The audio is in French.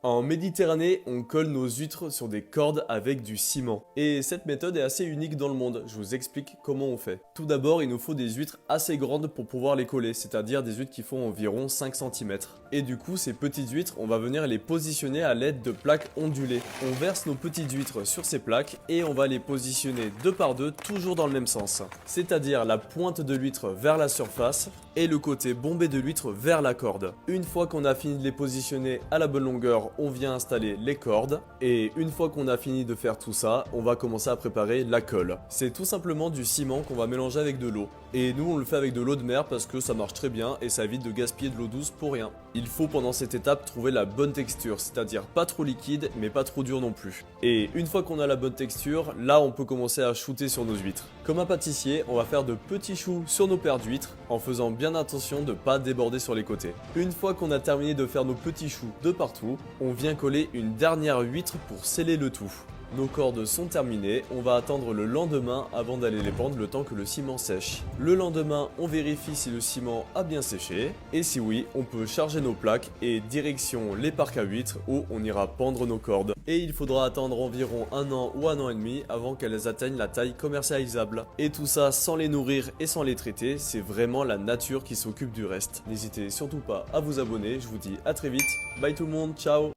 En Méditerranée, on colle nos huîtres sur des cordes avec du ciment. Et cette méthode est assez unique dans le monde, je vous explique comment on fait. Tout d'abord, il nous faut des huîtres assez grandes pour pouvoir les coller, c'est-à-dire des huîtres qui font environ 5 cm. Et du coup, ces petites huîtres, on va venir les positionner à l'aide de plaques ondulées. On verse nos petites huîtres sur ces plaques et on va les positionner deux par deux, toujours dans le même sens. C'est-à-dire la pointe de l'huître vers la surface et le côté bombé de l'huître vers la corde. Une fois qu'on a fini de les positionner à la bonne longueur, on vient installer les cordes et une fois qu'on a fini de faire tout ça, on va commencer à préparer la colle. C'est tout simplement du ciment qu'on va mélanger avec de l'eau. Et nous on le fait avec de l'eau de mer parce que ça marche très bien et ça évite de gaspiller de l'eau douce pour rien. Il faut pendant cette étape trouver la bonne texture, c'est-à-dire pas trop liquide mais pas trop dur non plus. Et une fois qu'on a la bonne texture, là on peut commencer à shooter sur nos huîtres. Comme un pâtissier, on va faire de petits choux sur nos paires d'huîtres en faisant bien attention de ne pas déborder sur les côtés. Une fois qu'on a terminé de faire nos petits choux de partout, on vient coller une dernière huître pour sceller le tout. Nos cordes sont terminées, on va attendre le lendemain avant d'aller les pendre le temps que le ciment sèche. Le lendemain, on vérifie si le ciment a bien séché, et si oui, on peut charger nos plaques et direction les parcs à huîtres où on ira pendre nos cordes. Et il faudra attendre environ 1 an ou 1 an et demi avant qu'elles atteignent la taille commercialisable. Et tout ça sans les nourrir et sans les traiter, c'est vraiment la nature qui s'occupe du reste. N'hésitez surtout pas à vous abonner, je vous dis à très vite, bye tout le monde, ciao!